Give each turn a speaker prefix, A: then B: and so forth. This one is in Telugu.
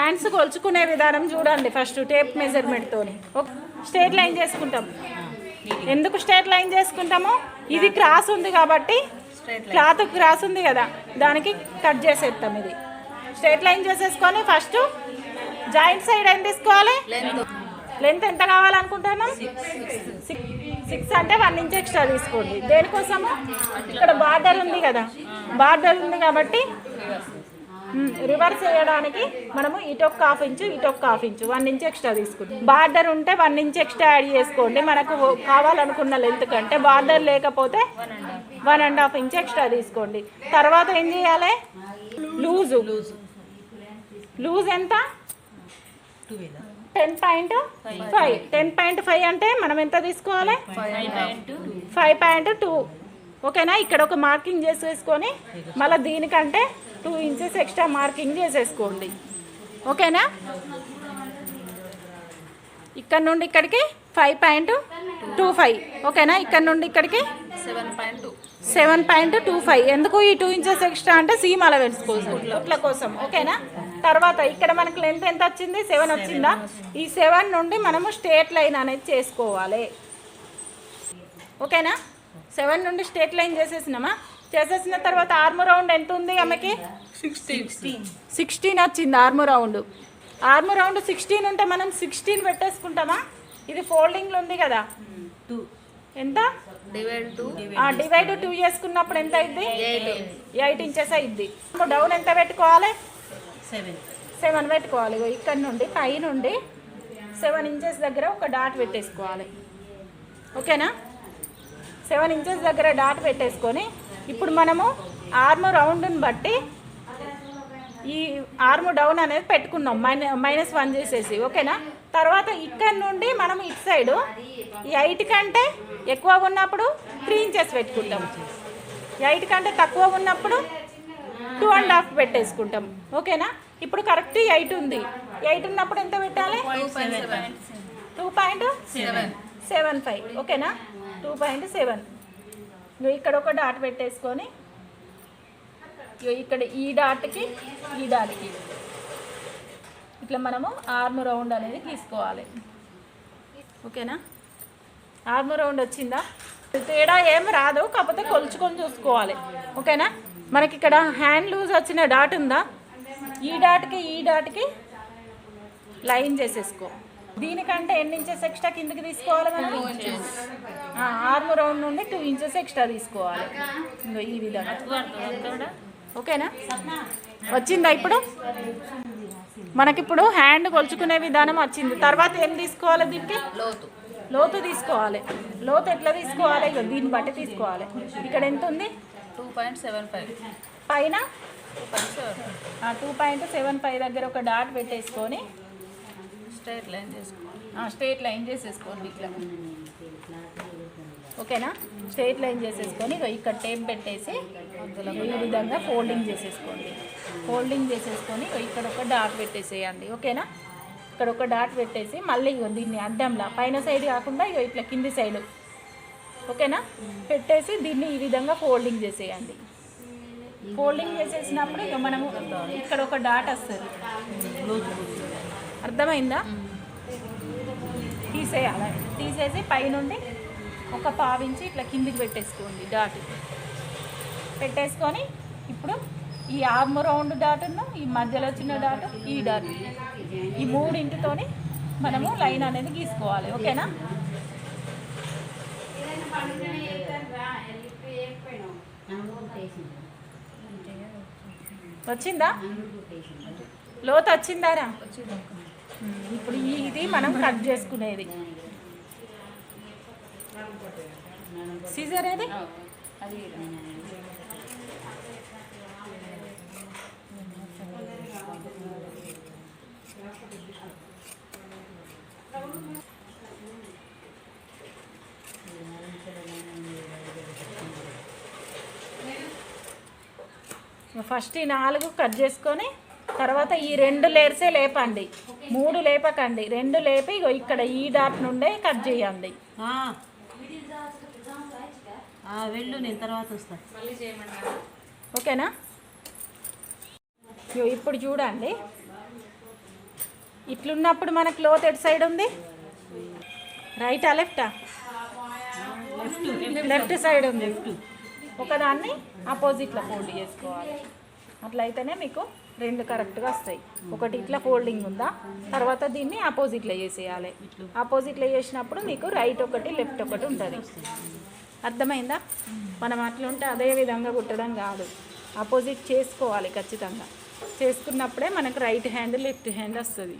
A: జాయింట్స్ కొలుచుకునే విధానం చూడండి. ఫస్ట్ టేప్ మెజర్మెంట్తో స్ట్రేట్ లైన్ చేసుకుంటాం. ఎందుకు స్ట్రేట్ లైన్ చేసుకుంటామో, ఇది క్రాస్ ఉంది కాబట్టి, క్లాత్ క్రాస్ ఉంది కదా, దానికి కట్ చేసేస్తాం. ఇది స్ట్రేట్ లైన్ చేసేసుకొని ఫస్ట్ జాయింట్ సైడ్ ఏం తీసుకోవాలి, లెంత్ ఎంత కావాలనుకుంటున్నాం, 6 అంటే 1 ఇంచ్ ఎక్స్ట్రా తీసుకోండి. దేనికోసము, ఇక్కడ బార్డర్ ఉంది కదా, బార్డర్ ఉంది కాబట్టి రివర్స్ చేయడానికి మనము ఇటొక్క 1/2 ఇంచు, ఇటొక్క 1/2 ఇంచు, 1 ఇంచ్ ఎక్స్ట్రా తీసుకుంటాం. బార్డర్ ఉంటే 1 ఇంచ్ ఎక్స్ట్రా యాడ్ చేసుకోండి మనకు కావాలనుకున్న లెంత్ కంటే. బార్డర్ లేకపోతే 1.5 ఇంచ్ ఎక్స్ట్రా తీసుకోండి. తర్వాత ఏం చేయాలి, లూజ్ ఎంత, 10.5. 10.5 అంటే మనం ఎంత తీసుకోవాలి, 5.2. ఓకేనా. ఇక్కడ ఒక మార్కింగ్ చేసేసుకొని మళ్ళీ దీనికంటే 2 ఇంచెస్ ఎక్స్ట్రా మార్కింగ్ చేసేసుకోండి. ఓకేనా. ఇక్కడ నుండి ఇక్కడికి 5.25. ఓకేనా. ఇక్కడ నుండి ఇక్కడికి 7.25. ఎందుకు ఈ 2 ఇంచెస్ ఎక్స్ట్రా అంటే సీమ్ అలవెన్స్ కోసం, ఇట్ల కోసం. ఓకేనా. తర్వాత ఇక్కడ మనకు లెంత్ ఎంత వచ్చింది, 7 వచ్చిందా. ఈ 7 నుండి మనము స్ట్రేట్ లైన్ అనేది చేసుకోవాలి. ఓకేనా. 7 నుండి స్ట్రేట్ లైన్ చేసేసిన తర్వాత ఆర్మ్ రౌండ్ ఎంత ఉంది ఆమెకి, 16 వచ్చింది ఆర్మ్ రౌండ్. 16 ఉంటే మనం 16 పెట్టేసుకుంటామా. ఇది ఫోల్డింగ్లో ఉంది కదా, ఎంత డివైడ్ 2 చేసుకున్నప్పుడు ఎంత అయింది, 8 ఇంచెస్ అయింది. డౌన్ ఎంత పెట్టుకోవాలి, 7 పెట్టుకోవాలి. ఇక్కడ నుండి పై నుండి 7 ఇంచెస్ దగ్గర ఒక డాట్ పెట్టేసుకోవాలి. ఓకేనా. 7 ఇంచెస్ దగ్గర డాట్ పెట్టేసుకొని ఇప్పుడు మనము ఆర్మ్ రౌండ్ని బట్టి ఈ ఆర్మ్ డౌన్ అనేది పెట్టుకున్నాం, -1 చేసేసి. ఓకేనా. తర్వాత ఇక్కడ నుండి మనం ఇటు సైడు 8 కంటే ఎక్కువ ఉన్నప్పుడు 3 ఇంచెస్ పెట్టుకుంటాం, 8 కంటే తక్కువ ఉన్నప్పుడు 2.5 పెట్టేసుకుంటాం. ఓకేనా. ఇప్పుడు కరెక్ట్ 8 ఉంది. 8 ఉన్నప్పుడు ఎంత పెట్టాలి, 2.75. ఓకేనా. 2.7. ఇక్కడ ఒక డాట్ పెట్టేసుకొని ఇక్కడ ఈ డాట్కి ఇట్లా మనము ఆర్మ్ రౌండ్ అనేది తీసుకోవాలి. ఓకేనా. ఆర్మ్ రౌండ్ వచ్చిందా, తేడా ఏం రాదు, కాకపోతే కొలుచుకొని చూసుకోవాలి. ఓకేనా. మనకి ఇక్కడ హ్యాండ్ లూజ్ వచ్చిన డాట్ ఉందా, ఈ డాట్కి లైన్ చేసేసుకో. దీనికంటే ఎన్ని ఇంచెస్ ఎక్స్ట్రా కిందకి తీసుకోవాలి మనం, ఆర్మ్ రౌండ్ నుండి 2 ఇంచెస్ ఎక్స్ట్రా తీసుకోవాలి. ఈ విధంగా. ఓకేనా. వచ్చిందా. ఇప్పుడు మనకిప్పుడు హ్యాండ్ కొలుచుకునే విధానం వచ్చింది. తర్వాత ఏం తీసుకోవాలి, దీనికి లోతు తీసుకోవాలి. లోతు ఎట్లా తీసుకోవాలి, దీన్ని బట్టి తీసుకోవాలి. ఇక్కడ ఎంత ఉంది,
B: 2.75.
A: పైన 2.75 దగ్గర ఒక డాట్ పెట్టేసుకొని స్ట్రేట్ లైన్ చేసేసుకోండి ఇట్లా. ఓకేనా. స్ట్రేట్ లైన్ చేసేసుకొని ఇక్కడ టేప్ పెట్టేసి ఈ విధంగా ఫోల్డింగ్ చేసేసుకోండి. ఫోల్డింగ్ చేసేసుకొని ఇక్కడ ఒక డాట్ పెట్టేసేయండి. ఓకేనా. ఇక్కడ ఒక డాట్ పెట్టేసి మళ్ళీ దీన్ని అడ్డంలా పైన సైడ్ కాకుండా ఇట్లా కింది సైడ్. ఓకేనా. పెట్టేసి దీన్ని ఈ విధంగా ఫోల్డింగ్ చేసేయండి. ఫోల్డింగ్ చేసేసినప్పుడు ఇక మనము ఇక్కడ ఒక డాట్ వస్తుంది, అర్థమైందా. తీసేయాలి. తీసేసి పైనుండి ఒక 1/2 ఇంచు ఇట్లా కిందికి పెట్టేసుకోండి డాట్. పెట్టేసుకొని ఇప్పుడు ఈ ఆర్మ్ రౌండ్ డాట్ను, ఈ మధ్యలో వచ్చిన డాట్, ఈ డాట్, ఈ 3 ఇంటితోని మనము లైన్ అనేది గీసుకోవాలి. ఓకేనా. వచ్చిందా, లోతు వచ్చిందారా. ఇప్పుడు ఇది మనం కట్ చేసుకునేది. సీజర్ ఏది, ఫస్ట్ ఈ 4 కట్ చేసుకొని తర్వాత ఈ 2 లేయర్సే లేపండి, 3 లేపకండి, 2 లేపి ఇక్కడ ఈ డాట్ నుండే కట్ చేయండి.
B: వెళ్ళు, నేను తర్వాత వస్తా.
A: ఓకేనా. ఇప్పుడు చూడండి, ఇట్లున్నప్పుడు మన క్లోత్ ఎటు సైడ్ ఉంది, రైటా లెఫ్టా? లెఫ్ట్ సైడ్ ఉంది. ఒకదాన్ని ఆపోజిట్లో ఫోల్డ్ చేసుకోవాలి. అట్లయితేనే మీకు రెండు కరెక్ట్గా వస్తాయి. ఒకటి ఇట్లా ఫోల్డింగ్ ఉందా, తర్వాత దీన్ని ఆపోజిట్లో చేసేయాలి. ఆపోజిట్లో చేసినప్పుడు మీకు రైట్ ఒకటి లెఫ్ట్ ఒకటి ఉంటుంది. అర్థమైందా? మనం అట్లుంటే అదే విధంగా కుట్టడం కాదు, ఆపోజిట్ చేసుకోవాలి ఖచ్చితంగా. చేసుకున్నప్పుడే మనకు రైట్ హ్యాండ్ లెఫ్ట్ హ్యాండ్ వస్తుంది.